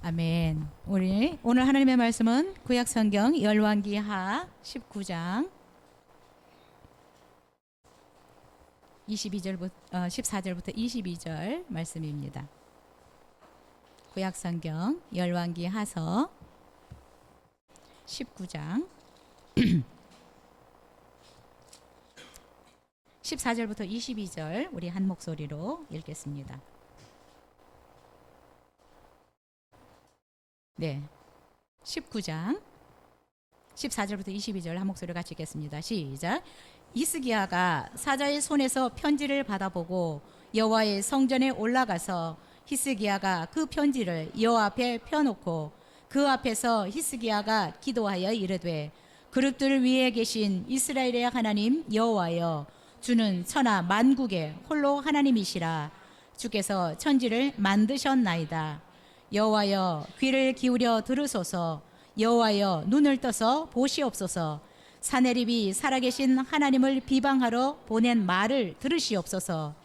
아멘. 우리 오늘 하나님의 말씀은 구약 성경 열왕기하 19장 22절부터 14절부터 22절 말씀입니다. 구약 성경 열왕기하서 19장 14절부터 22절 우리 한 목소리로 읽겠습니다. 네, 19장 14절부터 22절 한 목소리로 같이 읽겠습니다. 시작. 히스기야가 사자의 손에서 편지를 받아보고 여호와의 성전에 올라가서 히스기야가 그 편지를 여호와 앞에 펴놓고 그 앞에서 히스기야가 기도하여 이르되 그룹들 위에 계신 이스라엘의 하나님 여호와여, 주는 천하 만국의 홀로 하나님이시라. 주께서 천지를 만드셨나이다. 여호와여, 귀를 기울여 들으소서. 여호와여, 눈을 떠서 보시옵소서. 사내립이 살아계신 하나님을 비방하러 보낸 말을 들으시옵소서.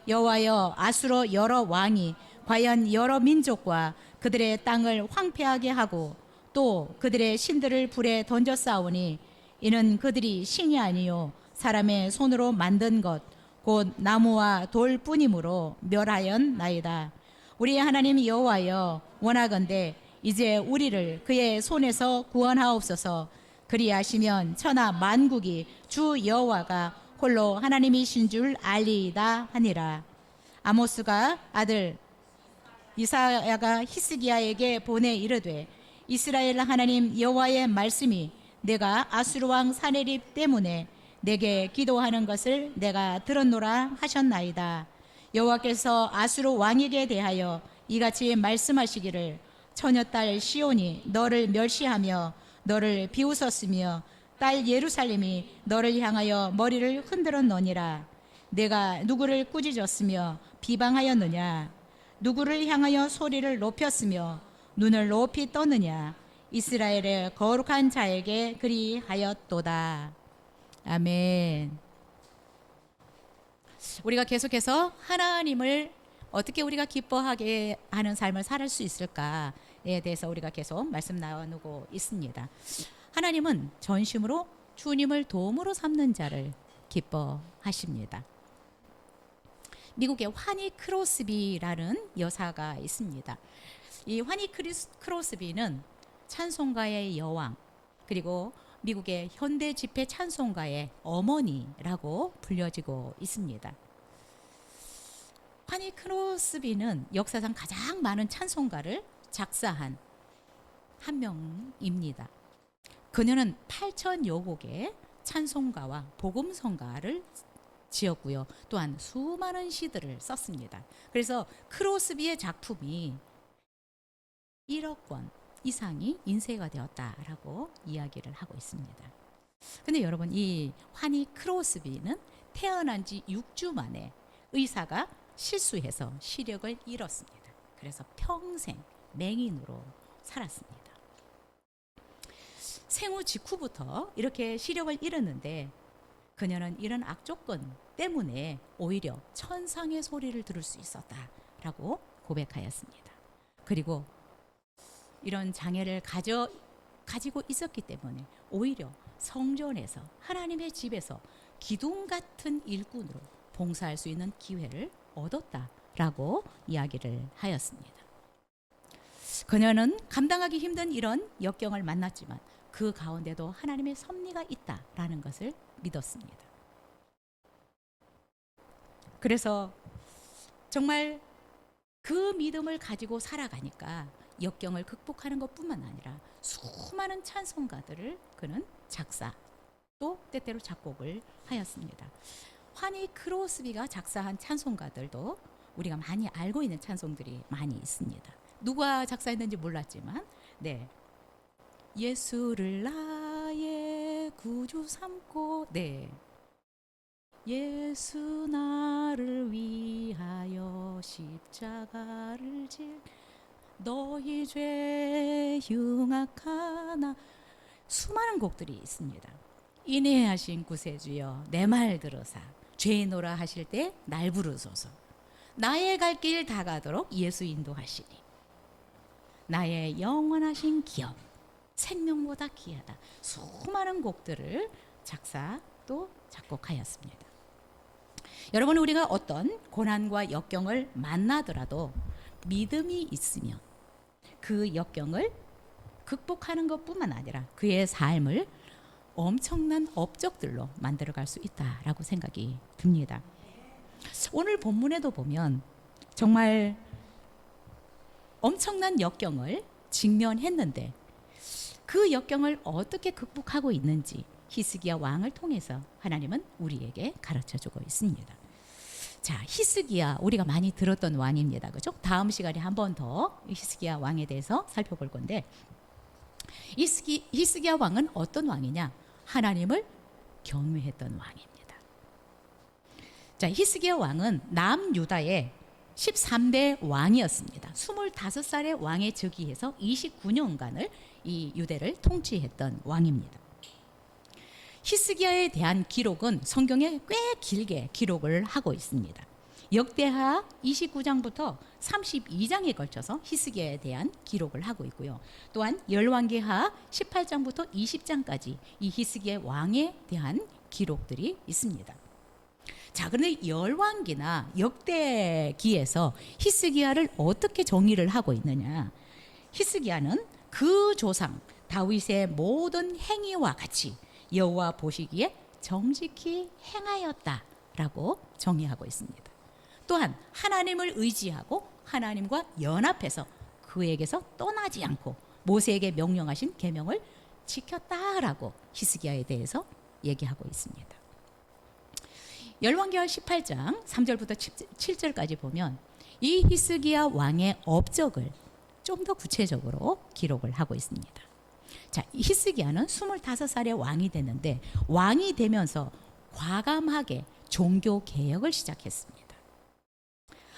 여호와여, 아수로 여러 왕이 과연 여러 민족과 그들의 땅을 황폐하게 하고 또 그들의 신들을 불에 던져 싸우니 이는 그들이 신이 아니요 사람의 손으로 만든 것 곧 나무와 돌뿐이므로 멸하였나이다. 우리 하나님 여호와여, 원하건대 이제 우리를 그의 손에서 구원하옵소서. 그리하시면 천하 만국이 주 여호와가 홀로 하나님이신 줄 알리이다 하니라. 아모스가 아들 이사야가 히스기야에게 보내 이르되 이스라엘 하나님 여호와의 말씀이 내가 아수르 왕 사네립 때문에 내게 기도하는 것을 내가 들었노라 하셨나이다. 여호와께서 아수르 왕에게 대하여 이같이 말씀하시기를 처녀딸 시온이 너를 멸시하며 너를 비웃었으며 딸 예루살렘이 너를 향하여 머리를 흔들었노니라. 내가 누구를 꾸짖었으며 비방하였느냐? 누구를 향하여 소리를 높였으며 눈을 높이 떴느냐? 이스라엘의 거룩한 자에게 그리하였도다. 아멘. 우리가 계속해서 하나님을 어떻게 우리가 기뻐하게 하는 삶을 살 수 있을까에 대해서 우리가 계속 말씀 나누고 있습니다. 하나님은 전심으로 주님을 도움으로 삼는 자를 기뻐하십니다. 미국의 화니 크로스비라는 여사가 있습니다. 이 화니 크로스비는 찬송가의 여왕, 그리고 미국의 현대 집회 찬송가의 어머니라고 불려지고 있습니다. 화니 크로스비는 역사상 가장 많은 찬송가를 작사한 한 명입니다. 그녀는 8,000여 곡의 찬송가와 복음성가를 지었고요. 또한 수많은 시들을 썼습니다. 그래서 크로스비의 작품이 1억 권 이상이 인쇄가 되었다라고 이야기를 하고 있습니다. 근데 여러분, 이 화니 크로스비는 태어난 지 6주 만에 의사가 실수해서 시력을 잃었습니다. 그래서 평생 맹인으로 살았습니다. 생후 직후부터 이렇게 시력을 잃었는데 그녀는 이런 악조건 때문에 오히려 천상의 소리를 들을 수 있었다라고 고백하였습니다. 그리고 이런 장애를 가지고 있었기 때문에 오히려 성전에서, 하나님의 집에서 기둥 같은 일꾼으로 봉사할 수 있는 기회를 얻었다라고 이야기를 하였습니다. 그녀는 감당하기 힘든 이런 역경을 만났지만 그 가운데도 하나님의 섭리가 있다라는 것을 믿었습니다. 그래서 정말 그 믿음을 가지고 살아가니까 역경을 극복하는 것뿐만 아니라 수많은 찬송가들을 그는 작사, 또 때때로 작곡을 하였습니다. 화니 크로스비가 작사한 찬송가들도 우리가 많이 알고 있는 찬송들이 많이 있습니다. 누가 작사했는지 몰랐지만, 네, 예수를 나의 구주 삼고, 네, 예수 나를 위하여 십자가를 질 너희 죄 흉악하나, 수많은 곡들이 있습니다. 인애하신 구세주여 내 말 들으사 죄노라 하실 때 날 부르소서. 나의 갈 길 다 가도록 예수 인도하시니. 나의 영원하신 기업, 생명보다 귀하다. 수많은 곡들을 작사 또 작곡하였습니다. 여러분, 우리가 어떤 고난과 역경을 만나더라도 믿음이 있으면 그 역경을 극복하는 것뿐만 아니라 그의 삶을 엄청난 업적들로 만들어갈 수 있다라고 생각이 듭니다. 오늘 본문에도 보면 정말 엄청난 역경을 직면했는데 그 역경을 어떻게 극복하고 있는지 히스기야 왕을 통해서 하나님은 우리에게 가르쳐주고 있습니다. 자, 히스기야 우리가 많이 들었던 왕입니다. 그죠? 다음 시간에 한 번 더 히스기야 왕에 대해서 살펴볼 건데, 히스기야 왕은 어떤 왕이냐? 하나님을 경외했던 왕입니다. 자, 히스기야 왕은 남유다의 13대 왕이었습니다. 25살의 왕에 즉위해서 29년간을 이 유대를 통치했던 왕입니다. 히스기야에 대한 기록은 성경에 꽤 길게 기록을 하고 있습니다. 역대하 29장부터 32장에 걸쳐서 히스기야에 대한 기록을 하고 있고요. 또한 열왕기하 18장부터 20장까지 이 히스기야 왕에 대한 기록들이 있습니다. 자, 그런데 열왕기나 역대기에서 히스기야를 어떻게 정의를 하고 있느냐? 히스기야는 그 조상 다윗의 모든 행위와 같이 여호와 보시기에 정직히 행하였다라고 정의하고 있습니다. 또한 하나님을 의지하고 하나님과 연합해서 그에게서 떠나지 않고 모세에게 명령하신 계명을 지켰다라고 히스기야에 대해서 얘기하고 있습니다. 열왕기하 18장 3절부터 7절까지 보면 이 히스기야 왕의 업적을 좀 더 구체적으로 기록을 하고 있습니다. 자, 히스기야는 25살의 왕이 됐는데 왕이 되면서 과감하게 종교 개혁을 시작했습니다.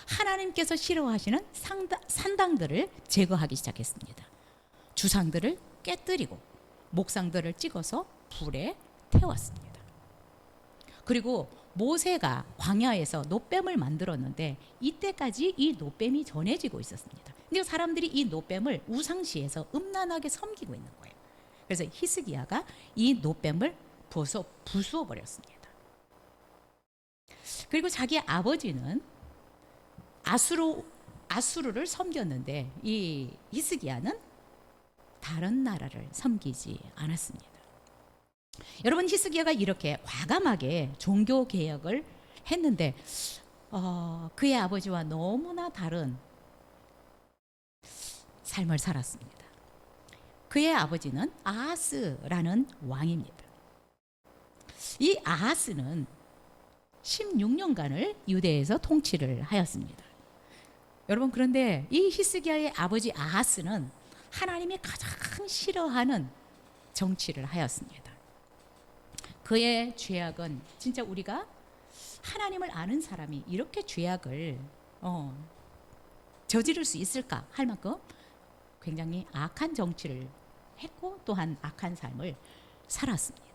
하나님께서 싫어하시는 산당들을 제거하기 시작했습니다. 주상들을 깨뜨리고 목상들을 찍어서 불에 태웠습니다. 그리고 모세가 광야에서 놋뱀을 만들었는데 이때까지 이 놋뱀이 전해지고 있었습니다. 근데 사람들이 이 놋뱀을 우상시에서 음란하게 섬기고 있는 거예요. 그래서 히스기야가 이 놋뱀을 부수어 버렸습니다. 그리고 자기 아버지는 아수르를 섬겼는데 이 히스기야는 다른 나라를 섬기지 않았습니다. 여러분, 히스기야가 이렇게 과감하게 종교 개혁을 했는데 그의 아버지와 너무나 다른 삶을 살았습니다. 그의 아버지는 아하스라는 왕입니다. 이 아하스는 16년간을 유대에서 통치를 하였습니다. 여러분, 그런데 이 히스기야의 아버지 아하스는 하나님이 가장 싫어하는 정치를 하였습니다. 그의 죄악은 진짜 우리가 하나님을 아는 사람이 이렇게 죄악을 저지를 수 있을까 할 만큼 굉장히 악한 정치를 했고 또한 악한 삶을 살았습니다.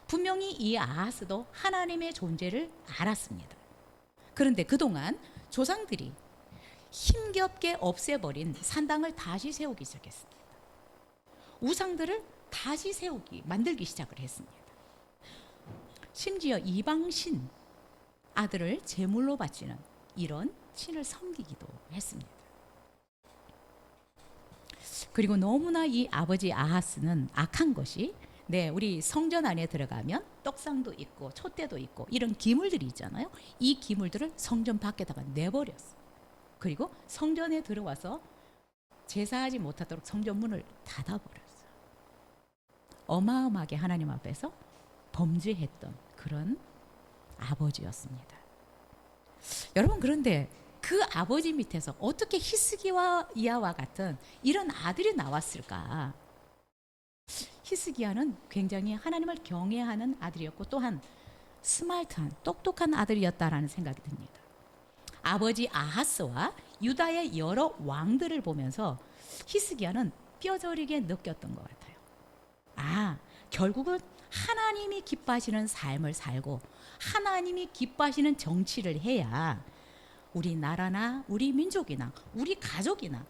분명히 이 아하스도 하나님의 존재를 알았습니다. 그런데 그동안 조상들이 힘겹게 없애버린 산당을 다시 세우기 시작했습니다. 우상들을 다시 만들기 시작을 했습니다. 심지어 이방신 아들을 제물로 바치는 이런 신을 섬기기도 했습니다. 그리고 너무나 이 아버지 아하스는 악한 것이, 우리 성전 안에 들어가면 떡상도 있고 촛대도 있고 이런 기물들이 있잖아요. 이 기물들을 성전 밖에다가 내버렸어요. 그리고 성전에 들어와서 제사하지 못하도록 성전 문을 닫아버렸어요. 어마어마하게 하나님 앞에서 범죄했던 그런 아버지였습니다. 여러분, 그런데 그 아버지 밑에서 어떻게 히스기야와 같은 이런 아들이 나왔을까? 히스기야는 굉장히 하나님을 경외하는 아들이었고 또한 스마트한 똑똑한 아들이었다라는 생각이 듭니다. 아버지 아하스와 유다의 여러 왕들을 보면서 히스기야는 뼈저리게 느꼈던 것 같아요. 결국은 하나님이 기뻐하시는 삶을 살고 하나님이 기뻐하시는 정치를 해야 우리 나라나 우리 민족이나 우리 가족이나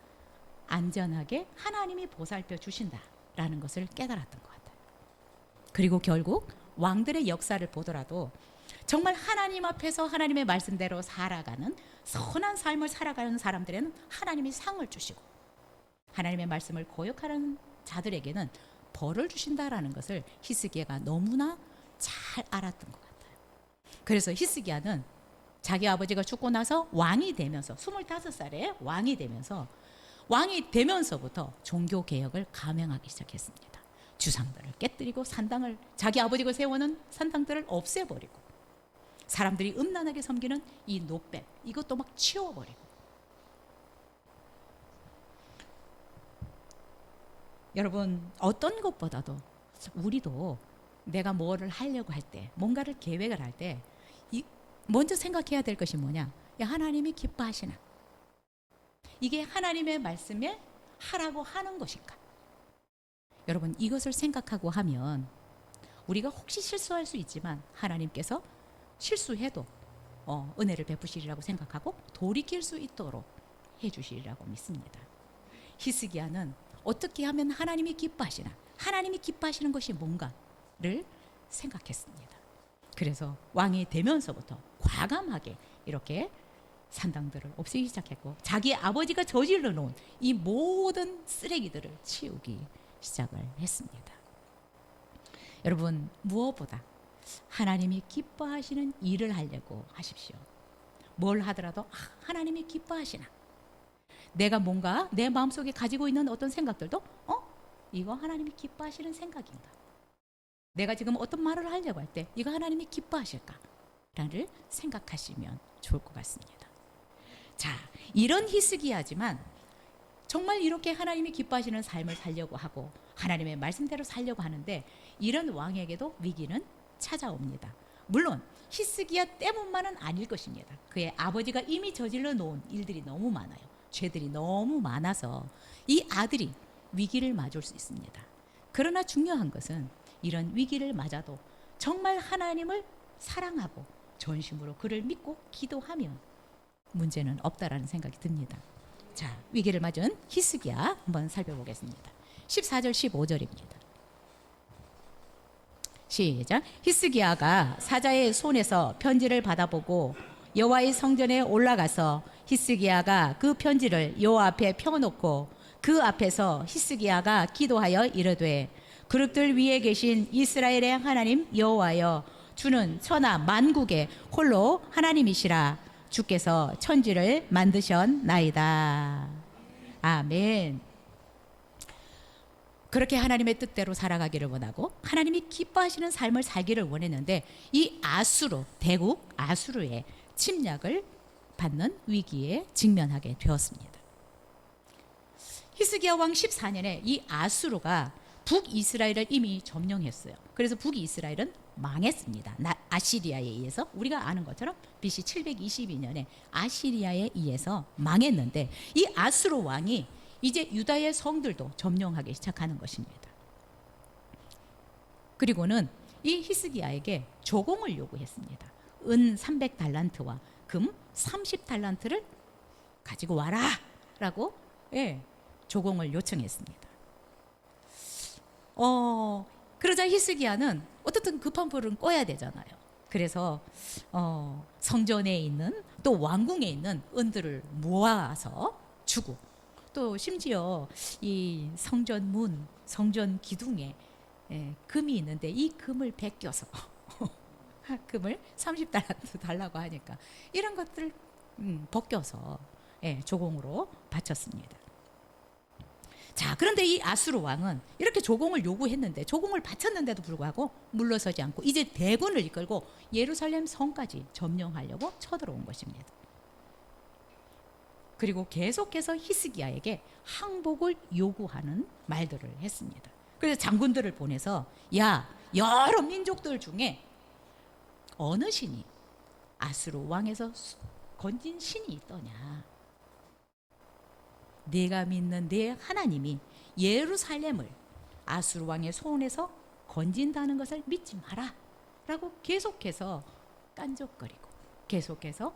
안전하게 하나님이 보살펴 주신다라는 것을 깨달았던 것 같아요. 그리고 결국 왕들의 역사를 보더라도 정말 하나님 앞에서 하나님의 말씀대로 살아가는 선한 삶을 살아가는 사람들에는 하나님이 상을 주시고, 하나님의 말씀을 거역하는 자들에게는 벌을 주신다라는 것을 히스기야가 너무나 잘 알았던 것 같아요. 그래서 히스기야는 자기 아버지가 죽고 나서 왕이 되면서 25살에 왕이 되면서부터 종교 개혁을 감행하기 시작했습니다. 주상들을 깨뜨리고 자기 아버지가 세워놓은 산당들을 없애버리고, 사람들이 음란하게 섬기는 이 노뱀, 이것도 막 치워버리고. 여러분, 어떤 것보다도 우리도 내가 뭐를 하려고 할 때, 뭔가를 계획을 할 때 먼저 생각해야 될 것이 뭐냐? 야, 하나님이 기뻐하시나? 이게 하나님의 말씀에 하라고 하는 것인가? 여러분, 이것을 생각하고 하면 우리가 혹시 실수할 수 있지만 하나님께서 실수해도 은혜를 베푸시리라고 생각하고 돌이킬 수 있도록 해주시리라고 믿습니다. 히스기야는 어떻게 하면 하나님이 기뻐하시나? 하나님이 기뻐하시는 것이 뭔가를 생각했습니다. 그래서 왕이 되면서부터 과감하게 이렇게 산당들을 없애기 시작했고, 자기 아버지가 저질러 놓은 이 모든 쓰레기들을 치우기 시작을 했습니다. 여러분, 무엇보다 하나님이 기뻐하시는 일을 하려고 하십시오. 뭘 하더라도 하나님이 기뻐하시나? 내가 뭔가 내 마음속에 가지고 있는 어떤 생각들도 이거 하나님이 기뻐하시는 생각인가? 내가 지금 어떤 말을 하려고 할 때 이거 하나님이 기뻐하실까를 생각하시면 좋을 것 같습니다. 자, 이런 히스기야지만 정말 이렇게 하나님이 기뻐하시는 삶을 살려고 하고 하나님의 말씀대로 살려고 하는데, 이런 왕에게도 위기는 찾아옵니다. 물론 히스기야 때문만은 아닐 것입니다. 그의 아버지가 이미 저질러 놓은 일들이 너무 많아요. 죄들이 너무 많아서 이 아들이 위기를 맞을 수 있습니다. 그러나 중요한 것은 이런 위기를 맞아도 정말 하나님을 사랑하고 전심으로 그를 믿고 기도하면 문제는 없다라는 생각이 듭니다. 자, 위기를 맞은 히스기야 한번 살펴보겠습니다. 14절 15절입니다. 시작. 히스기야가 사자의 손에서 편지를 받아보고 여호와의 성전에 올라가서 히스기야가 그 편지를 여호와 앞에 펴놓고 그 앞에서 히스기야가 기도하여 이르되, 그릇들 위에 계신 이스라엘의 하나님 여호와여, 주는 천하 만국의 홀로 하나님이시라. 주께서 천지를 만드셨나이다. 아멘. 그렇게 하나님의 뜻대로 살아가기를 원하고 하나님이 기뻐하시는 삶을 살기를 원했는데, 이 대국 아수르의 침략을 받는 위기에 직면하게 되었습니다. 히스기야 왕 14년에 이 아수르가 북이스라엘을 이미 점령했어요. 그래서 북이스라엘은 망했습니다. 아시리아에 의해서, 우리가 아는 것처럼 BC 722년에 아시리아에 의해서 망했는데, 이 아수르 왕이 이제 유다의 성들도 점령하기 시작하는 것입니다. 그리고는 이 히스기야에게 조공을 요구했습니다. 은 300달란트와 금 30달란트를 가지고 와라 라고 조공을 요청했습니다. 그러자 히스기야는 어떻든 급한 불은 꺼야 되잖아요. 그래서 성전에 있는, 또 왕궁에 있는 은들을 모아서 주고, 또 심지어 이 성전 문, 성전 기둥에 금이 있는데 이 금을 베껴서 금을 30달란트 달라고 하니까 이런 것들을 벗겨서 조공으로 바쳤습니다. 자, 그런데 이 아수르 왕은 이렇게 조공을 요구했는데, 조공을 바쳤는데도 불구하고 물러서지 않고 이제 대군을 이끌고 예루살렘 성까지 점령하려고 쳐들어온 것입니다. 그리고 계속해서 히스기야에게 항복을 요구하는 말들을 했습니다. 그래서 장군들을 보내서, 야, 여러 민족들 중에 어느 신이 아수르 왕에서 건진 신이 있더냐? 네가 믿는 네 하나님이 예루살렘을 아수르 왕의 손에서 건진다는 것을 믿지 마라 라고 계속해서 깐족거리고 계속해서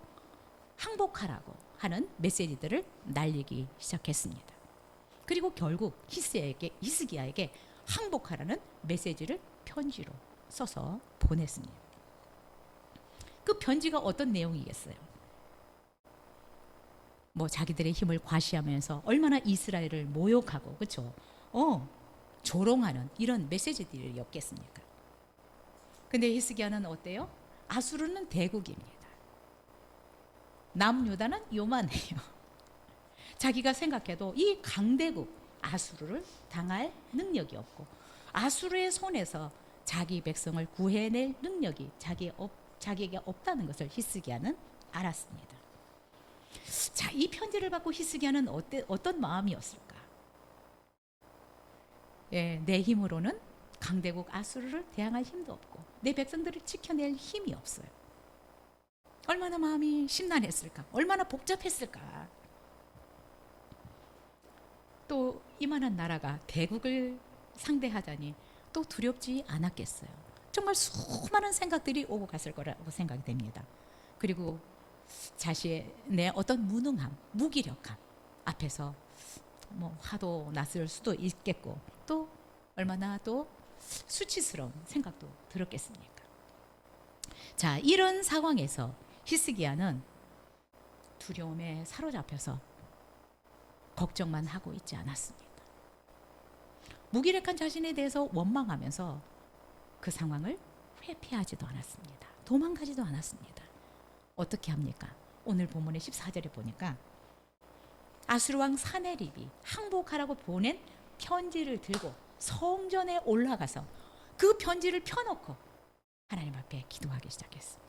항복하라고 하는 메시지들을 날리기 시작했습니다. 그리고 결국 히스기야에게 항복하라는 메시지를 편지로 써서 보냈습니다. 그 편지가 어떤 내용이겠어요? 뭐 자기들의 힘을 과시하면서 얼마나 이스라엘을 모욕하고, 그렇죠? 조롱하는 이런 메시지들이었겠습니까? 근데 히스기야는 어때요? 아수르는 대국입니다. 남유다는 요만해요. 자기가 생각해도 이 강대국 아수르를 당할 능력이 없고, 아수르의 손에서 자기 백성을 구해낼 능력이 자기에게 없다는 것을 히스기야는 알았습니다. 자, 이 편지를 받고 히스기야는 어떤 마음이었을까? 예, 내 힘으로는 강대국 아수르를 대항할 힘도 없고 내 백성들을 지켜낼 힘이 없어요. 얼마나 마음이 심란했을까? 얼마나 복잡했을까? 또 이만한 나라가 대국을 상대하다니 또 두렵지 않았겠어요. 정말 수많은 생각들이 오고 갔을 거라고 생각이 됩니다. 그리고 자신의 어떤 무능함, 무기력함 앞에서 뭐 화도 났을 수도 있겠고, 또 얼마나 또 수치스러운 생각도 들었겠습니까? 자, 이런 상황에서 히스기야는 두려움에 사로잡혀서 걱정만 하고 있지 않았습니다. 무기력한 자신에 대해서 원망하면서 그 상황을 회피하지도 않았습니다. 도망가지도 않았습니다. 어떻게 합니까? 오늘 본문의 14절에 보니까 아수르 왕 사네립이 항복하라고 보낸 편지를 들고 성전에 올라가서 그 편지를 펴놓고 하나님 앞에 기도하기 시작했습니다.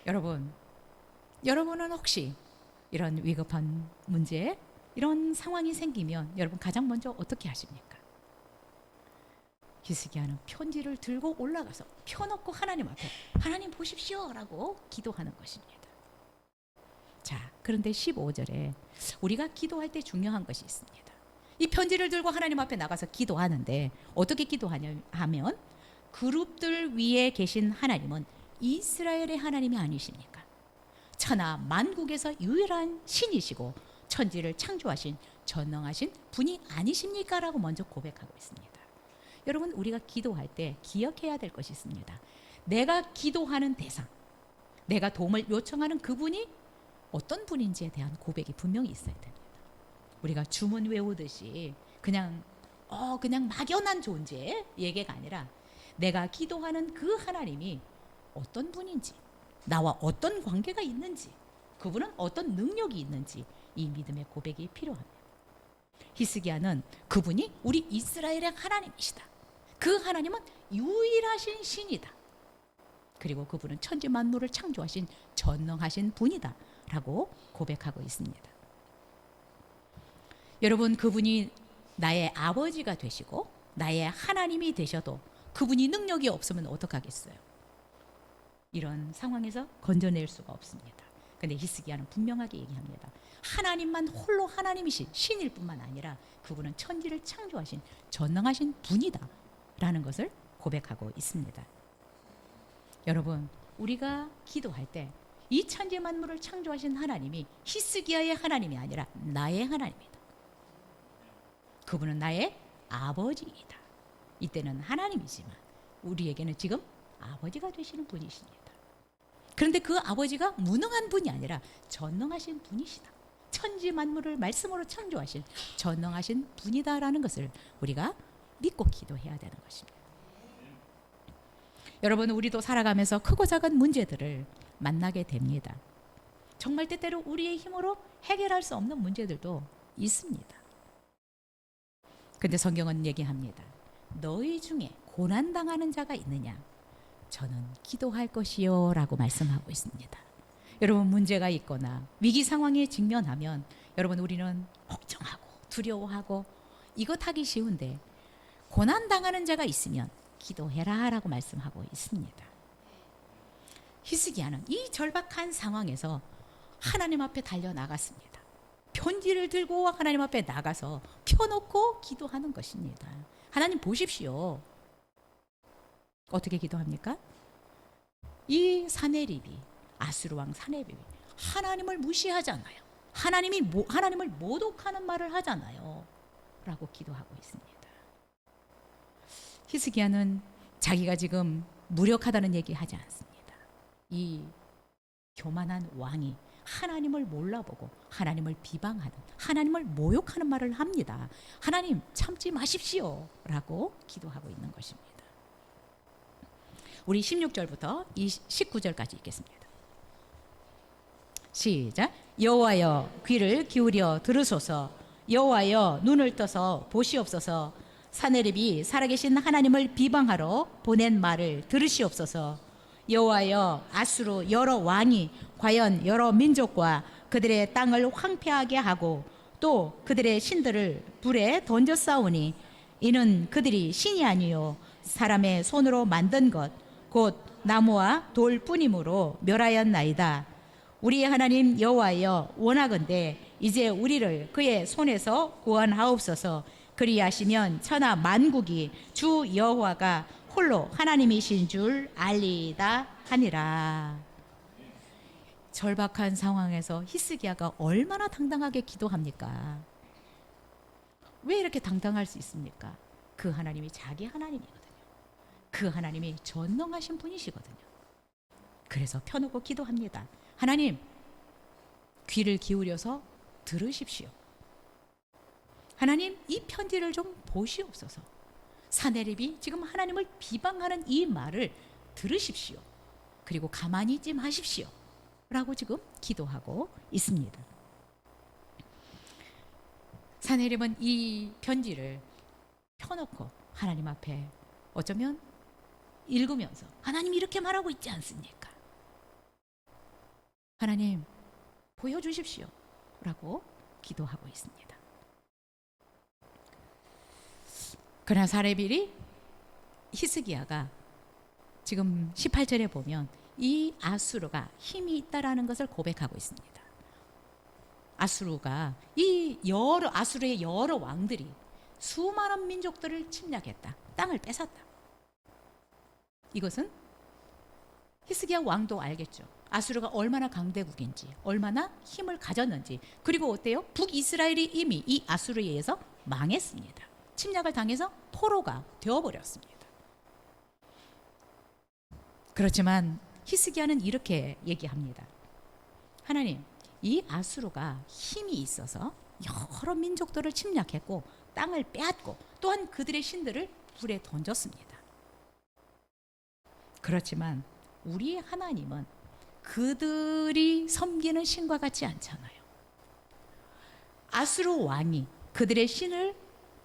여러분은 혹시 이런 위급한 문제, 이런 상황이 생기면 여러분 가장 먼저 어떻게 하십니까? 히스기야는 편지를 들고 올라가서 펴놓고 하나님 앞에 하나님 보십시오 라고 기도하는 것입니다. 자, 그런데 15절에 우리가 기도할 때 중요한 것이 있습니다. 이 편지를 들고 하나님 앞에 나가서 기도하는데 어떻게 기도하냐 하면, 그룹들 위에 계신 하나님은 이스라엘의 하나님이 아니십니까? 천하 만국에서 유일한 신이시고 천지를 창조하신 전능하신 분이 아니십니까? 라고 먼저 고백하고 있습니다. 여러분, 우리가 기도할 때 기억해야 될 것이 있습니다. 내가 기도하는 대상, 내가 도움을 요청하는 그분이 어떤 분인지에 대한 고백이 분명히 있어야 됩니다. 우리가 주문 외우듯이 그냥 막연한 존재 얘기가 아니라, 내가 기도하는 그 하나님이 어떤 분인지, 나와 어떤 관계가 있는지, 그분은 어떤 능력이 있는지, 이 믿음의 고백이 필요합니다. 히스기야는 그분이 우리 이스라엘의 하나님이시다, 그 하나님은 유일하신 신이다, 그리고 그분은 천지 만물을 창조하신 전능하신 분이다 라고 고백하고 있습니다. 여러분, 그분이 나의 아버지가 되시고 나의 하나님이 되셔도 그분이 능력이 없으면 어떡하겠어요? 이런 상황에서 건져낼 수가 없습니다. 근데 히스기야는 분명하게 얘기합니다. 하나님만 홀로 하나님이신 신일 뿐만 아니라 그분은 천지를 창조하신 전능하신 분이다 라는 것을 고백하고 있습니다. 여러분, 우리가 기도할 때 이 천지 만물을 창조하신 하나님이 히스기야의 하나님이 아니라 나의 하나님이다. 그분은 나의 아버지이다. 이때는 하나님이지만 우리에게는 지금 아버지가 되시는 분이십니다. 그런데 그 아버지가 무능한 분이 아니라 전능하신 분이시다. 천지 만물을 말씀으로 창조하신 전능하신 분이다라는 것을 우리가 믿고 기도해야 되는 것입니다. 여러분, 우리도 살아가면서 크고 작은 문제들을 만나게 됩니다. 정말 때때로 우리의 힘으로 해결할 수 없는 문제들도 있습니다. 근데 성경은 얘기합니다. 너희 중에 고난당하는 자가 있느냐? 저는 기도할 것이요 라고 말씀하고 있습니다. 여러분, 문제가 있거나 위기 상황에 직면하면 여러분, 우리는 걱정하고 두려워하고 이것 하기 쉬운데, 고난당하는 자가 있으면 기도해라 라고 말씀하고 있습니다. 히스기야는 이 절박한 상황에서 하나님 앞에 달려나갔습니다. 편지를 들고 하나님 앞에 나가서 펴놓고 기도하는 것입니다. 하나님 보십시오. 어떻게 기도합니까? 이 사네립이, 아수르 왕 사네립이 하나님을 무시하잖아요. 하나님을 모독하는 말을 하잖아요. 라고 기도하고 있습니다. 히스기야는 자기가 지금 무력하다는 얘기 하지 않습니다. 이 교만한 왕이 하나님을 몰라보고 하나님을 비방하는, 하나님을 모욕하는 말을 합니다. 하나님 참지 마십시오 라고 기도하고 있는 것입니다. 우리 16절부터 19절까지 읽겠습니다. 시작. 여호와여 귀를 기울여 들으소서. 여호와여 눈을 떠서 보시옵소서. 사내립이 살아계신 하나님을 비방하러 보낸 말을 들으시옵소서. 여호와여 아수르 여러 왕이 과연 여러 민족과 그들의 땅을 황폐하게 하고 또 그들의 신들을 불에 던져 싸우니 이는 그들이 신이 아니요 사람의 손으로 만든 것 곧 나무와 돌뿐이므로 멸하였나이다. 우리 하나님 여호와여 원하건대 이제 우리를 그의 손에서 구원하옵소서. 그리하시면 천하 만국이 주 여호와가 홀로 하나님이신 줄 알리이다 하니라. 절박한 상황에서 히스기야가 얼마나 당당하게 기도합니까? 왜 이렇게 당당할 수 있습니까? 그 하나님이 자기 하나님이거든요. 그 하나님이 전능하신 분이시거든요. 그래서 펴놓고 기도합니다. 하나님, 귀를 기울여서 들으십시오. 하나님, 이 편지를 좀 보시옵소서. 사내립이 지금 하나님을 비방하는 이 말을 들으십시오. 그리고 가만히 있지 마십시오. 라고 지금 기도하고 있습니다. 사내립은 이 편지를 펴놓고 하나님 앞에 어쩌면 읽으면서 하나님 이렇게 말하고 있지 않습니까? 하나님 보여주십시오 라고 기도하고 있습니다. 그러나 사내립이 히스기야가 지금 18절에 보면 이 아수르가 힘이 있다라는 것을 고백하고 있습니다. 아수르가 아수르의 여러 왕들이 수많은 민족들을 침략했다. 땅을 뺏었다. 이것은 히스기야 왕도 알겠죠. 아수르가 얼마나 강대국인지, 얼마나 힘을 가졌는지. 그리고 어때요? 북이스라엘이 이미 이 아수르에 의해서 망했습니다. 침략을 당해서 포로가 되어버렸습니다. 그렇지만 히스기야는 이렇게 얘기합니다. 하나님, 이 아수르가 힘이 있어서 여러 민족들을 침략했고 땅을 빼앗고 또한 그들의 신들을 불에 던졌습니다. 그렇지만 우리 하나님은 그들이 섬기는 신과 같지 않잖아요. 아수르 왕이 그들의 신을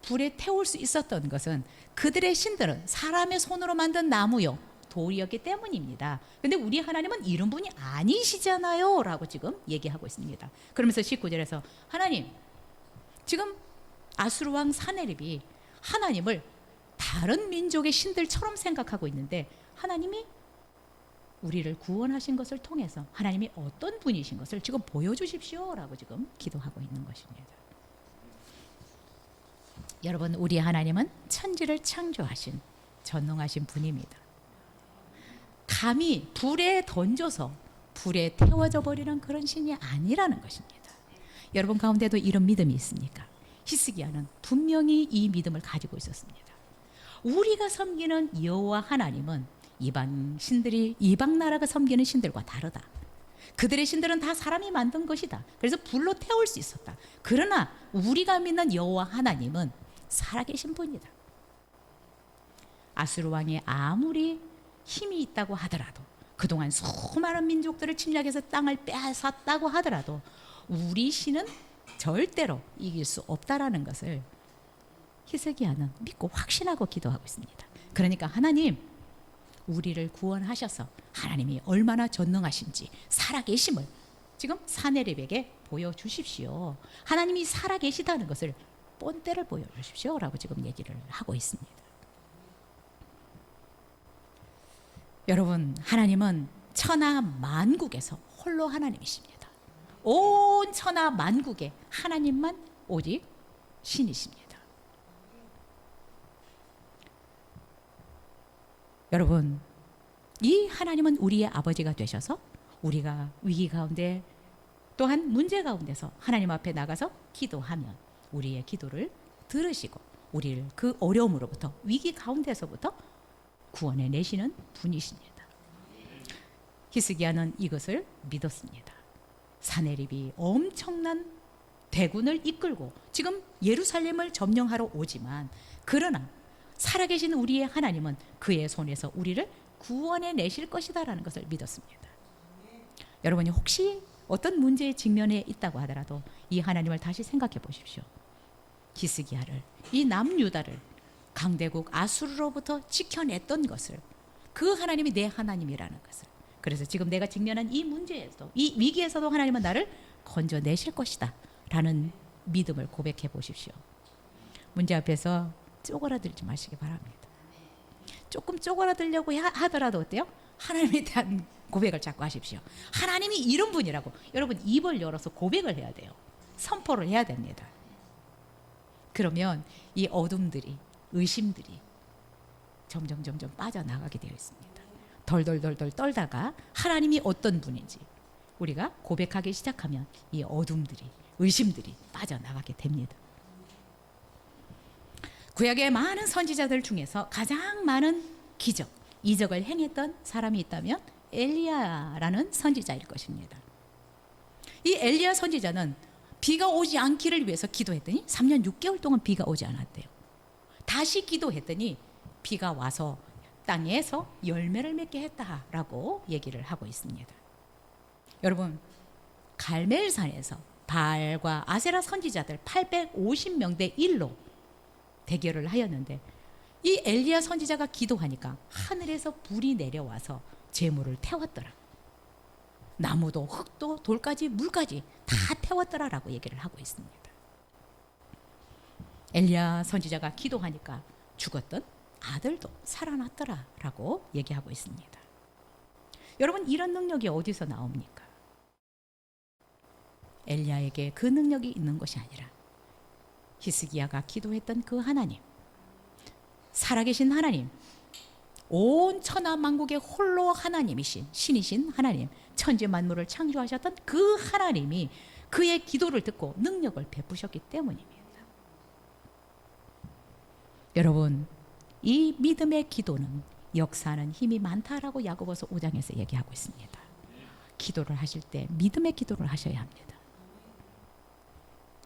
불에 태울 수 있었던 것은 그들의 신들은 사람의 손으로 만든 나무요 돌이었기 때문입니다. 근데 우리 하나님은 이런 분이 아니시잖아요 라고 지금 얘기하고 있습니다. 그러면서 19절에서 하나님, 지금 아수르 왕 사내립이 하나님을 다른 민족의 신들처럼 생각하고 있는데 하나님이 우리를 구원하신 것을 통해서 하나님이 어떤 분이신 것을 지금 보여주십시오 라고 지금 기도하고 있는 것입니다. 여러분, 우리 하나님은 천지를 창조하신 전능하신 분입니다. 감히 불에 던져서 불에 태워져 버리는 그런 신이 아니라는 것입니다. 여러분 가운데도 이런 믿음이 있습니까? 히스기야는 분명히 이 믿음을 가지고 있었습니다. 우리가 섬기는 여호와 하나님은 이방 나라가 섬기는 신들과 다르다. 그들의 신들은 다 사람이 만든 것이다. 그래서 불로 태울 수 있었다. 그러나 우리가 믿는 여호와 하나님은 살아계신 분이다. 아수르 왕이 아무리 힘이 있다고 하더라도, 그동안 수많은 민족들을 침략해서 땅을 빼앗았다고 하더라도 우리 신은 절대로 이길 수 없다라는 것을 히스기야는 믿고 확신하고 기도하고 있습니다. 그러니까 하나님, 우리를 구원하셔서 하나님이 얼마나 전능하신지 살아계심을 지금 사내립에게 보여주십시오. 하나님이 살아계시다는 것을 본때를 보여주십시오 라고 지금 얘기를 하고 있습니다. 여러분, 하나님은 천하 만국에서 홀로 하나님이십니다. 온 천하 만국에 하나님만 오직 신이십니다. 여러분, 이 하나님은 우리의 아버지가 되셔서 우리가 위기 가운데 또한 문제 가운데서 하나님 앞에 나가서 기도하면 우리의 기도를 들으시고 우리를 그 어려움으로부터, 위기 가운데서부터 구원해 내시는 분이십니다. 히스기야는 이것을 믿었습니다. 사내립이 엄청난 대군을 이끌고 지금 예루살렘을 점령하러 오지만, 그러나 살아계신 우리의 하나님은 그의 손에서 우리를 구원해 내실 것이다라는 것을 믿었습니다. 여러분이 혹시 어떤 문제에 직면해 있다고 하더라도 이 하나님을 다시 생각해 보십시오. 히스기야를, 이 남유다를 강대국 아수르로부터 지켜냈던 것을, 그 하나님이 내 하나님이라는 것을, 그래서 지금 내가 직면한 이 문제에서도, 이 위기에서도 하나님은 나를 건져내실 것이다 라는 믿음을 고백해 보십시오. 문제 앞에서 쪼그라들지 마시기 바랍니다. 조금 쪼그라들려고 하더라도 어때요? 하나님에 대한 고백을 자꾸 하십시오. 하나님이 이런 분이라고. 여러분, 입을 열어서 고백을 해야 돼요. 선포를 해야 됩니다. 그러면 이 어둠들이, 의심들이 점점 빠져나가게 되어 있습니다. 덜덜 떨다가 하나님이 어떤 분인지 우리가 고백하기 시작하면 이 어둠들이, 의심들이 빠져나가게 됩니다. 구약의 많은 선지자들 중에서 가장 많은 기적, 이적을 행했던 사람이 있다면 엘리야라는 선지자일 것입니다. 이 엘리야 선지자는 비가 오지 않기를 위해서 기도했더니 3년 6개월 동안 비가 오지 않았대요. 다시 기도했더니 비가 와서 땅에서 열매를 맺게 했다라고 얘기를 하고 있습니다. 여러분, 갈멜산에서 바알과 아세라 선지자들 850명 대 1로 대결을 하였는데, 이 엘리야 선지자가 기도하니까 하늘에서 불이 내려와서 재물을 태웠더라. 나무도 흙도 돌까지 물까지 다 태웠더라라고 얘기를 하고 있습니다. 엘리야 선지자가 기도하니까 죽었던 아들도 살아났더라라고 얘기하고 있습니다. 여러분, 이런 능력이 어디서 나옵니까? 엘리야에게 그 능력이 있는 것이 아니라 히스기야가 기도했던 그 하나님, 살아계신 하나님, 온 천하 만국의 홀로 하나님이신, 신이신 하나님, 천지 만물을 창조하셨던 그 하나님이 그의 기도를 듣고 능력을 베푸셨기 때문입니다. 여러분, 이 믿음의 기도는 역사하는 힘이 많다라고 야고보서 5장에서 얘기하고 있습니다. 기도를 하실 때 믿음의 기도를 하셔야 합니다.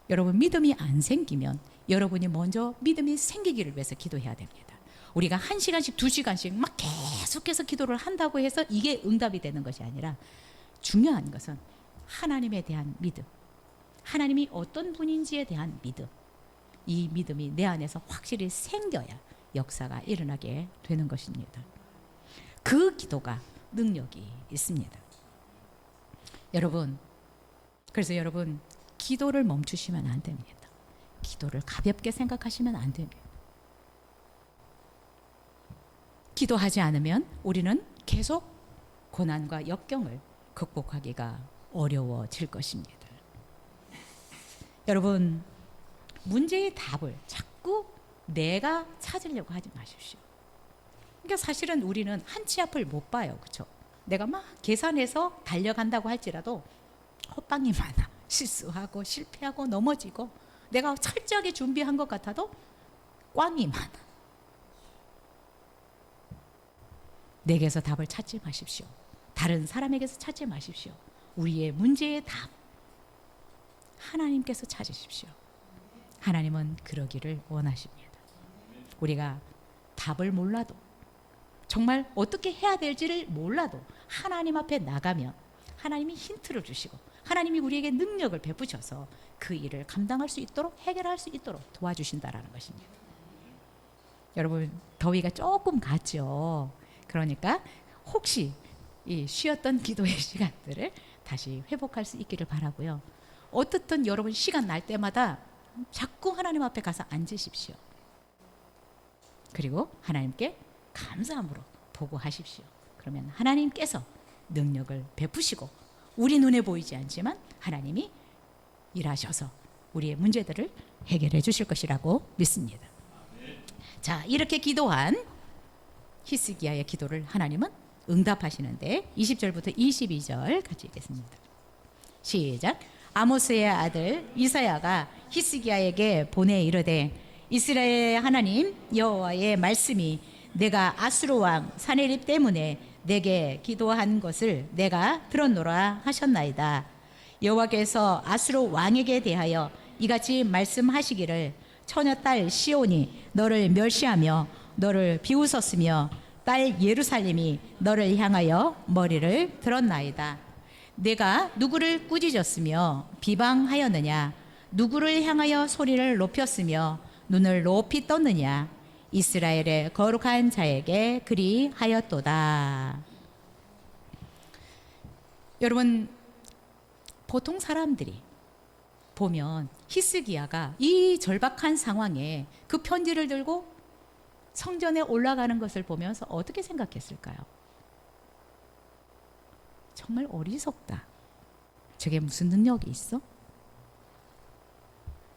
여러분, 믿음이 안 생기면 여러분이 먼저 믿음이 생기기를 위해서 기도해야 됩니다. 우리가 1시간씩 2시간씩 막 계속해서 기도를 한다고 해서 이게 응답이 되는 것이 아니라, 중요한 것은 하나님에 대한 믿음, 하나님이 어떤 분인지에 대한 믿음, 이 믿음이 내 안에서 확실히 생겨야 역사가 일어나게 되는 것입니다. 그 기도가 능력이 있습니다. 여러분, 그래서 여러분, 기도를 멈추시면 안 됩니다. 기도를 가볍게 생각하시면 안 됩니다. 기도하지 않으면 우리는 계속 고난과 역경을 극복하기가 어려워질 것입니다. 여러분, 문제의 답을 자꾸 내가 찾으려고 하지 마십시오. 그러니까 사실은 우리는 한 치 앞을 못 봐요. 그렇죠? 내가 막 계산해서 달려간다고 할지라도 헛방이 많아. 실수하고 실패하고 넘어지고, 내가 철저하게 준비한 것 같아도 꽝이 많아. 내게서 답을 찾지 마십시오. 다른 사람에게서 찾지 마십시오. 우리의 문제의 답, 하나님께서 찾으십시오. 하나님은 그러기를 원하십니다. 우리가 답을 몰라도, 정말 어떻게 해야 될지를 몰라도 하나님 앞에 나가면 하나님이 힌트를 주시고 하나님이 우리에게 능력을 베푸셔서 그 일을 감당할 수 있도록, 해결할 수 있도록 도와주신다라는 것입니다. 여러분, 더위가 조금 갔죠. 그러니까 혹시 이 쉬었던 기도의 시간들을 다시 회복할 수 있기를 바라고요. 어떻든 여러분, 시간 날 때마다 자꾸 하나님 앞에 가서 앉으십시오. 그리고 하나님께 감사함으로 보고하십시오. 그러면 하나님께서 능력을 베푸시고, 우리 눈에 보이지 않지만 하나님이 일하셔서 우리의 문제들을 해결해 주실 것이라고 믿습니다. 자, 이렇게 기도한 히스기야의 기도를 하나님은 응답하시는데 20절부터 22절 같이 읽겠습니다. 시작. 아모스의 아들 이사야가 히스기야에게 보내 이르되 이스라엘의 하나님 여호와의 말씀이 내가 아수르 왕 사네립 때문에 내게 기도한 것을 내가 들었노라 하셨나이다. 여호와께서 아수르 왕에게 대하여 이같이 말씀하시기를 처녀딸 시온이 너를 멸시하며 너를 비웃었으며 딸 예루살렘이 너를 향하여 머리를 들었나이다. 내가 누구를 꾸짖었으며 비방하였느냐? 누구를 향하여 소리를 높였으며 눈을 높이 떴느냐? 이스라엘의 거룩한 자에게 그리하였도다. 여러분, 보통 사람들이 보면 히스기야가 이 절박한 상황에 그 편지를 들고 성전에 올라가는 것을 보면서 어떻게 생각했을까요? 정말 어리석다. 저게 무슨 능력이 있어?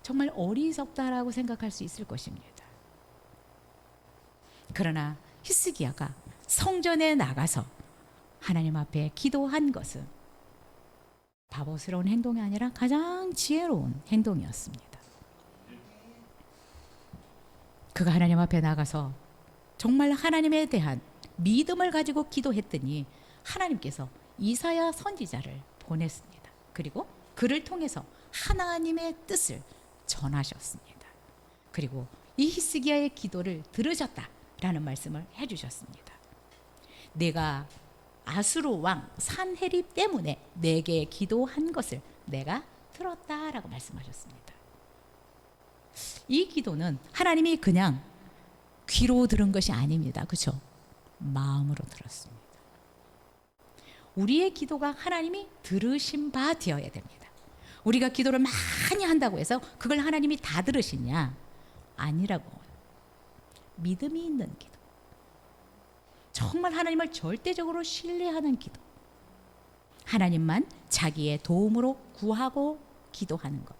정말 어리석다라고 생각할 수 있을 것입니다. 그러나 히스기야가 성전에 나가서 하나님 앞에 기도한 것은 바보스러운 행동이 아니라 가장 지혜로운 행동이었습니다. 그가 하나님 앞에 나가서 정말 하나님에 대한 믿음을 가지고 기도했더니 하나님께서 이사야 선지자를 보냈습니다. 그리고 그를 통해서 하나님의 뜻을 전하셨습니다. 그리고 이 히스기야의 기도를 들으셨다라는 말씀을 해주셨습니다. 내가 아수르 왕 산헤립 때문에 내게 기도한 것을 내가 들었다라고 말씀하셨습니다. 이 기도는 하나님이 그냥 귀로 들은 것이 아닙니다. 그렇죠? 마음으로 들었습니다. 우리의 기도가 하나님이 들으신 바 되어야 됩니다. 우리가 기도를 많이 한다고 해서 그걸 하나님이 다 들으시냐? 아니라고. 믿음이 있는 기도. 정말 하나님을 절대적으로 신뢰하는 기도. 하나님만 자기의 도움으로 구하고 기도하는 것.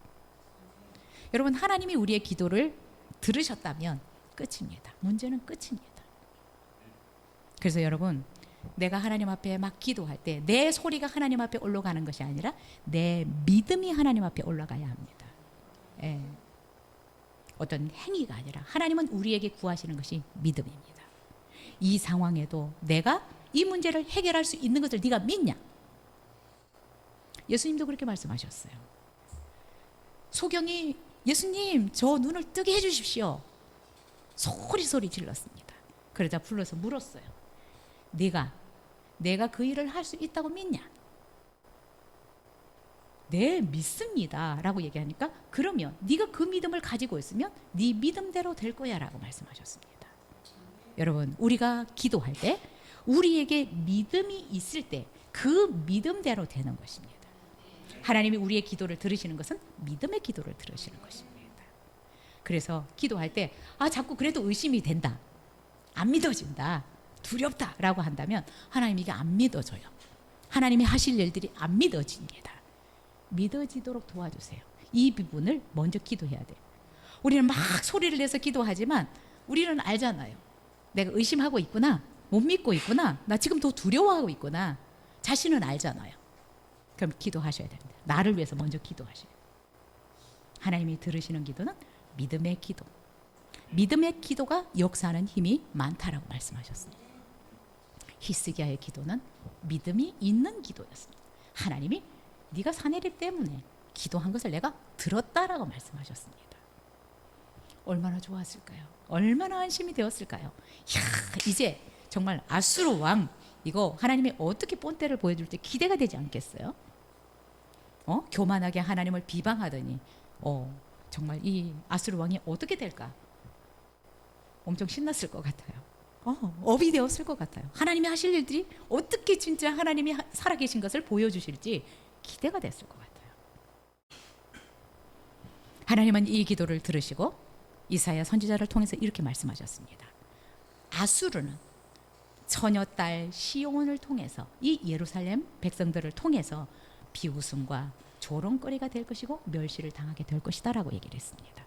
여러분, 하나님이 우리의 기도를 들으셨다면 끝입니다. 문제는 끝입니다. 그래서 여러분, 내가 하나님 앞에 막 기도할 때 내 소리가 하나님 앞에 올라가는 것이 아니라 내 믿음이 하나님 앞에 올라가야 합니다. 예. 어떤 행위가 아니라 하나님은 우리에게 구하시는 것이 믿음입니다. 이 상황에도 내가 이 문제를 해결할 수 있는 것을 네가 믿냐? 예수님도 그렇게 말씀하셨어요. 소경이 예수님 저 눈을 뜨게 해주십시오. 소리 질렀습니다. 그러자 불러서 물었어요. 내가 그 일을 할 수 있다고 믿냐? 네, 믿습니다 라고 얘기하니까 그러면 네가 그 믿음을 가지고 있으면 네 믿음대로 될 거야 라고 말씀하셨습니다. 여러분, 우리가 기도할 때 우리에게 믿음이 있을 때 그 믿음대로 되는 것입니다. 하나님이 우리의 기도를 들으시는 것은 믿음의 기도를 들으시는 것입니다. 그래서 기도할 때 자꾸 그래도 의심이 된다, 안 믿어진다, 두렵다 라고 한다면 하나님 이게 안 믿어져요. 하나님이 하실 일들이 안 믿어집니다. 믿어지도록 도와주세요. 이 부분을 먼저 기도해야 돼요. 우리는 막 소리를 내서 기도하지만 우리는 알잖아요. 내가 의심하고 있구나, 못 믿고 있구나, 나 지금 더 두려워하고 있구나. 자신은 알잖아요. 그럼 기도하셔야 됩니다. 나를 위해서 먼저 기도하셔야 돼요. 하나님이 들으시는 기도는 믿음의 기도. 믿음의 기도가 역사하는 힘이 많다라고 말씀하셨습니다. 히스기야의 기도는 믿음이 있는 기도였습니다. 하나님이 네가 산헤립 때문에 기도한 것을 내가 들었다라고 말씀하셨습니다. 얼마나 좋았을까요? 얼마나 안심이 되었을까요? 이제 정말 아수르 왕 이거 하나님이 어떻게 본때를 보여줄지 기대가 되지 않겠어요? 교만하게 하나님을 비방하더니 정말 이 아수르 왕이 어떻게 될까? 엄청 신났을 것 같아요. 업이 되었을 것 같아요. 하나님이 하실 일들이 어떻게 진짜 하나님이 살아계신 것을 보여주실지 기대가 됐을 것 같아요. 하나님은 이 기도를 들으시고 이사야 선지자를 통해서 이렇게 말씀하셨습니다. 아수르는 처녀딸 시온을 통해서 이 예루살렘 백성들을 통해서 비웃음과 조롱거리가 될 것이고 멸시를 당하게 될 것이다 라고 얘기를 했습니다.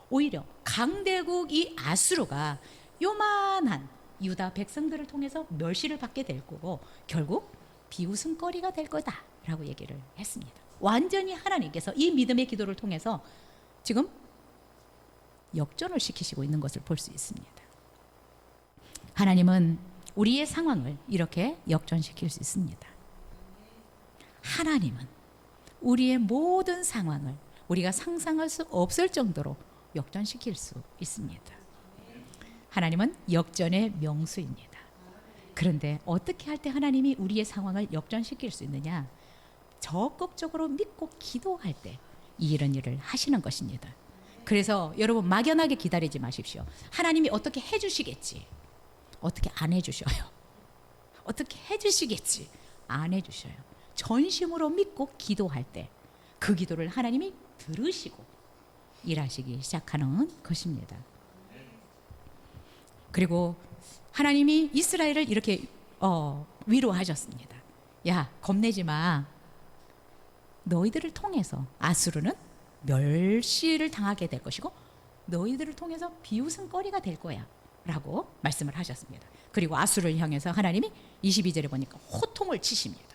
오히려 강대국 이 아수르가 요만한 유다 백성들을 통해서 멸시를 받게 될 거고 결국 비웃음거리가 될 거다 라고 얘기를 했습니다. 완전히 하나님께서 이 믿음의 기도를 통해서 지금 역전을 시키시고 있는 것을 볼 수 있습니다. 하나님은 우리의 상황을 이렇게 역전시킬 수 있습니다. 하나님은 우리의 모든 상황을 우리가 상상할 수 없을 정도로 역전시킬 수 있습니다. 하나님은 역전의 명수입니다. 그런데 어떻게 할 때 하나님이 우리의 상황을 역전시킬 수 있느냐? 적극적으로 믿고 기도할 때 이런 일을 하시는 것입니다. 그래서 여러분 막연하게 기다리지 마십시오. 하나님이 어떻게 해주시겠지. 어떻게 안 해주셔요. 어떻게 해주시겠지. 안 해주셔요. 전심으로 믿고 기도할 때 그 기도를 하나님이 들으시고 일하시기 시작하는 것입니다. 그리고 하나님이 이스라엘을 이렇게 위로하셨습니다. 야, 겁내지 마. 너희들을 통해서 아수르는 멸시를 당하게 될 것이고 너희들을 통해서 비웃음거리가 될 거야 라고 말씀을 하셨습니다. 그리고 아수르를 향해서 하나님이 22절에 보니까 호통을 치십니다.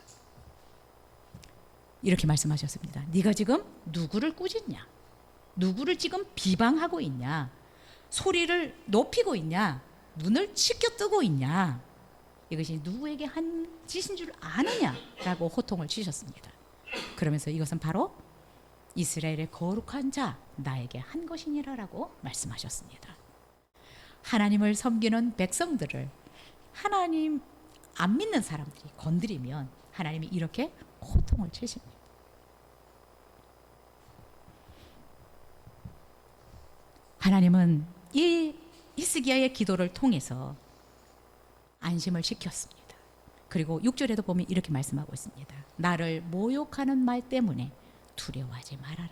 이렇게 말씀하셨습니다. 네가 지금 누구를 꾸짖냐? 누구를 지금 비방하고 있냐? 소리를 높이고 있냐? 눈을 치켜 뜨고 있냐? 이것이 누구에게 한 짓인 줄 아느냐? 라고 호통을 치셨습니다. 그러면서 이것은 바로 이스라엘의 거룩한 자 나에게 한 것이니라라고 말씀하셨습니다. 하나님을 섬기는 백성들을 하나님 안 믿는 사람들이 건드리면 하나님이 이렇게 호통을 치십니다. 하나님은 이 히스기야의 기도를 통해서 안심을 시켰습니다. 그리고 6절에도 보면 이렇게 말씀하고 있습니다. 나를 모욕하는 말 때문에 두려워하지 말아라.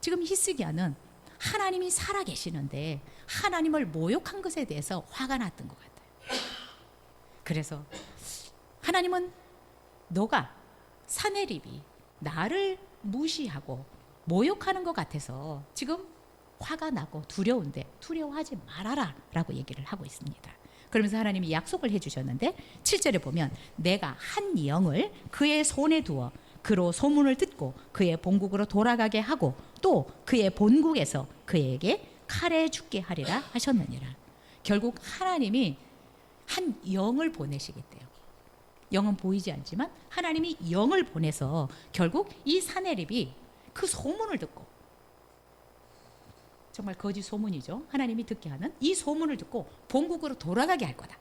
지금 히스기야는 하나님이 살아계시는데 하나님을 모욕한 것에 대해서 화가 났던 것 같아요. 그래서 하나님은 너가 사내립이 나를 무시하고 모욕하는 것 같아서 지금 화가 나고 두려운데 두려워하지 말아라 라고 얘기를 하고 있습니다. 그러면서 하나님이 약속을 해주셨는데 7절에 보면 내가 한 영을 그의 손에 두어 그로 소문을 듣고 그의 본국으로 돌아가게 하고 또 그의 본국에서 그에게 칼에 죽게 하리라 하셨느니라. 결국 하나님이 한 영을 보내시겠대요. 영은 보이지 않지만 하나님이 영을 보내서 결국 이 사내립이 그 소문을 듣고 정말 거짓 소문이죠. 하나님이 듣게 하는 이 소문을 듣고 본국으로 돌아가게 할 거다.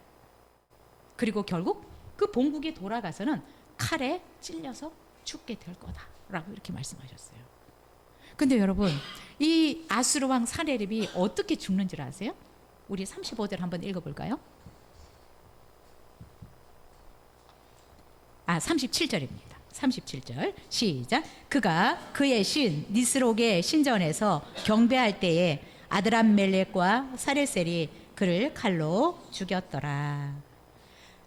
그리고 결국 그 본국에 돌아가서는 칼에 찔려서 죽게 될 거다라고 이렇게 말씀하셨어요. 근데 여러분 이 아수르 왕 사내립이 어떻게 죽는 줄 아세요? 우리 35절 한번 읽어볼까요? 37절입니다. 37절 시작. 그가 그의 신 니스록의 신전에서 경배할 때에 아드람멜렉과 사레셀이 그를 칼로 죽였더라.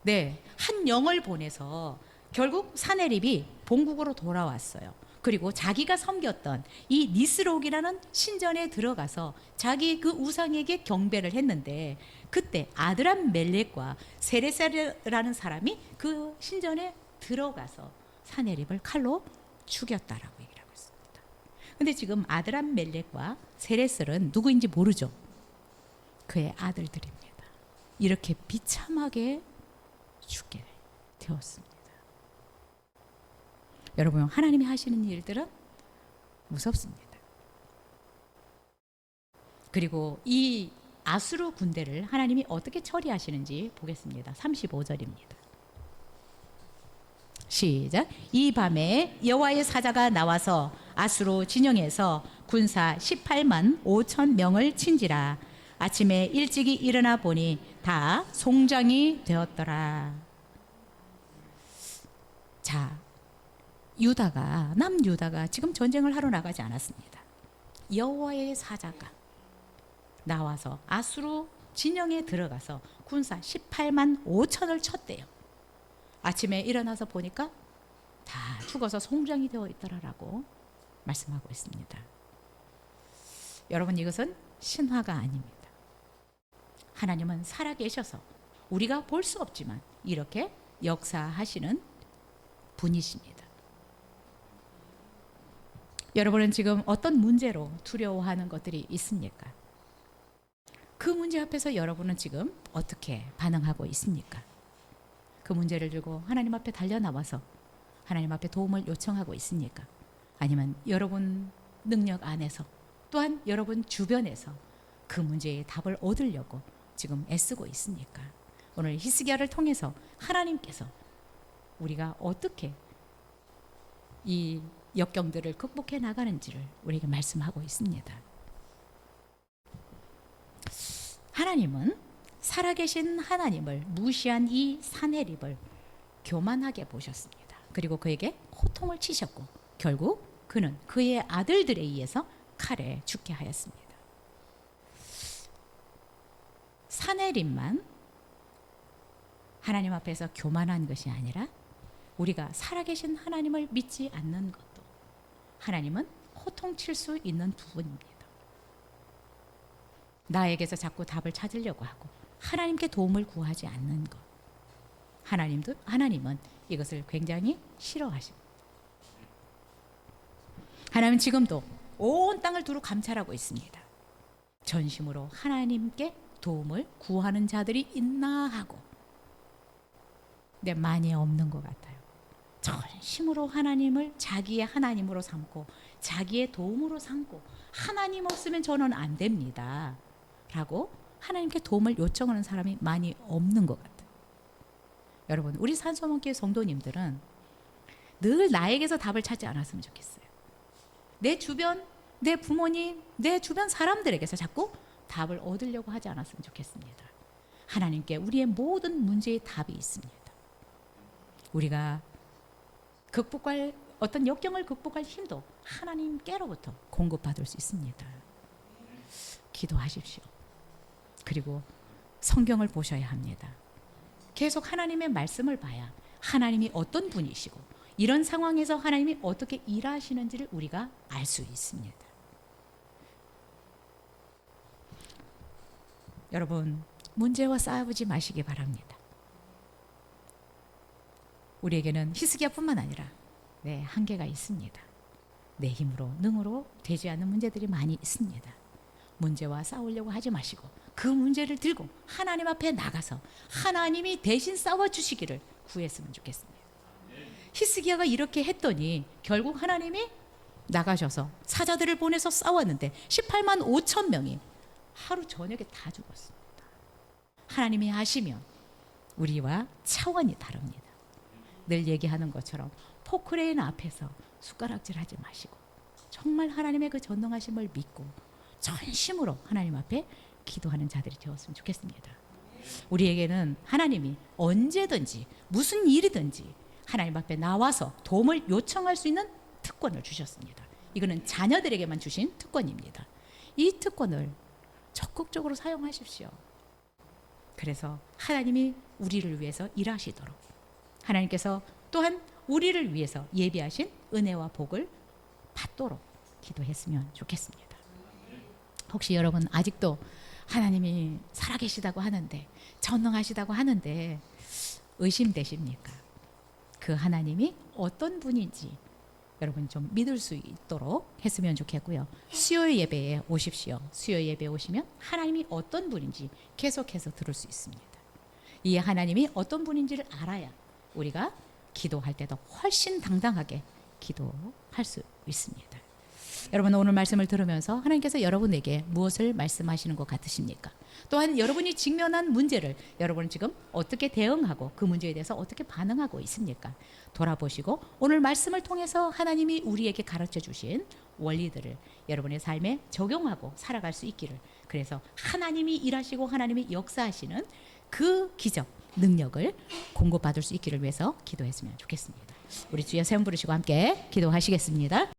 네, 한 영을 보내서 결국 사내립이 본국으로 돌아왔어요. 그리고 자기가 섬겼던 이 니스록이라는 신전에 들어가서 자기 그 우상에게 경배를 했는데 그때 아드람멜렉과 세레셀이라는 사람이 그 신전에 들어가서 사내립을 칼로 죽였다라고 얘기를 하고 있습니다. 근데 지금 아드람멜렉과 세레셀은 누구인지 모르죠. 그의 아들들입니다. 이렇게 비참하게 죽게 되었습니다. 여러분 하나님이 하시는 일들은 무섭습니다. 그리고 이 아수르 군대를 하나님이 어떻게 처리하시는지 보겠습니다. 35절입니다. 시작. 이 밤에 여호와의 사자가 나와서 아수르 진영에서 군사 18만 5천 명을 친지라. 아침에 일찍이 일어나 보니 다 송장이 되었더라. 자, 남유다가 지금 전쟁을 하러 나가지 않았습니다. 여호와의 사자가 나와서 아수르 진영에 들어가서 군사 18만 5천을 쳤대요. 아침에 일어나서 보니까 다 죽어서 송장이 되어 있더라라고 말씀하고 있습니다. 여러분 이것은 신화가 아닙니다. 하나님은 살아계셔서 우리가 볼 수 없지만 이렇게 역사하시는 분이십니다. 여러분은 지금 어떤 문제로 두려워하는 것들이 있습니까? 그 문제 앞에서 여러분은 지금 어떻게 반응하고 있습니까? 그 문제를 들고 하나님 앞에 달려나와서 하나님 앞에 도움을 요청하고 있습니까? 아니면 여러분 능력 안에서 또한 여러분 주변에서 그 문제의 답을 얻으려고 지금 애쓰고 있습니까? 오늘 히스기야를 통해서 하나님께서 우리가 어떻게 이 역경들을 극복해 나가는지를 우리에게 말씀하고 있습니다. 하나님은 살아계신 하나님을 무시한 이 사내립을 교만하게 보셨습니다. 그리고 그에게 호통을 치셨고 결국 그는 그의 아들들에 의해서 칼에 죽게 하였습니다. 사내립만 하나님 앞에서 교만한 것이 아니라 우리가 살아계신 하나님을 믿지 않는 것도 하나님은 호통칠 수 있는 부분입니다. 나에게서 자꾸 답을 찾으려고 하고 하나님께 도움을 구하지 않는 것, 하나님은 이것을 굉장히 싫어하십니다. 하나님은 지금도 온 땅을 두루 감찰하고 있습니다. 전심으로 하나님께 도움을 구하는 자들이 있나 하고, 근데 많이 없는 것 같아요. 전심으로 하나님을 자기의 하나님으로 삼고 자기의 도움으로 삼고 하나님 없으면 저는 안 됩니다 라고 하나님께 도움을 요청하는 사람이 많이 없는 것 같아요. 여러분, 우리 산소문교회 성도님들은 늘 나에게서 답을 찾지 않았으면 좋겠어요. 내 주변, 내 부모님, 내 주변 사람들에게서 자꾸 답을 얻으려고 하지 않았으면 좋겠습니다. 하나님께 우리의 모든 문제의 답이 있습니다. 우리가 극복할 어떤 역경을 극복할 힘도 하나님께로부터 공급받을 수 있습니다. 기도하십시오. 그리고 성경을 보셔야 합니다. 계속 하나님의 말씀을 봐야 하나님이 어떤 분이시고 이런 상황에서 하나님이 어떻게 일하시는지를 우리가 알 수 있습니다. 여러분, 문제와 싸우지 마시기 바랍니다. 우리에게는 히스기야뿐만 아니라 한계가 있습니다. 내 힘으로 능으로 되지 않는 문제들이 많이 있습니다. 문제와 싸우려고 하지 마시고 그 문제를 들고 하나님 앞에 나가서 하나님이 대신 싸워주시기를 구했으면 좋겠습니다. 히스기야가 이렇게 했더니 결국 하나님이 나가셔서 사자들을 보내서 싸웠는데 18만 5천 명이 하루 저녁에 다 죽었습니다. 하나님이 하시면 우리와 차원이 다릅니다. 늘 얘기하는 것처럼 포크레인 앞에서 숟가락질하지 마시고 정말 하나님의 그 전능하심을 믿고 전심으로 하나님 앞에 기도하는 자들이 되었으면 좋겠습니다. 우리에게는 하나님이 언제든지 무슨 일이든지 하나님 앞에 나와서 도움을 요청할 수 있는 특권을 주셨습니다. 이거는 자녀들에게만 주신 특권입니다. 이 특권을 적극적으로 사용하십시오. 그래서 하나님이 우리를 위해서 일하시도록 하나님께서 또한 우리를 위해서 예비하신 은혜와 복을 받도록 기도했으면 좋겠습니다. 혹시 여러분 아직도 하나님이 살아계시다고 하는데 전능하시다고 하는데 의심되십니까? 그 하나님이 어떤 분인지 여러분 좀 믿을 수 있도록 했으면 좋겠고요. 수요 예배에 오십시오. 수요 예배에 오시면 하나님이 어떤 분인지 계속해서 들을 수 있습니다. 이 하나님이 어떤 분인지를 알아야 우리가 기도할 때도 훨씬 당당하게 기도할 수 있습니다. 여러분, 오늘 말씀을 들으면서 하나님께서 여러분에게 무엇을 말씀하시는 것 같으십니까? 또한 여러분이 직면한 문제를 여러분은 지금 어떻게 대응하고 그 문제에 대해서 어떻게 반응하고 있습니까? 돌아보시고 오늘 말씀을 통해서 하나님이 우리에게 가르쳐 주신 원리들을 여러분의 삶에 적용하고 살아갈 수 있기를, 그래서 하나님이 일하시고 하나님이 역사하시는 그 기적, 능력을 공급받을 수 있기를 위해서 기도했으면 좋겠습니다. 우리 주여 세 번 부르시고 함께 기도하시겠습니다.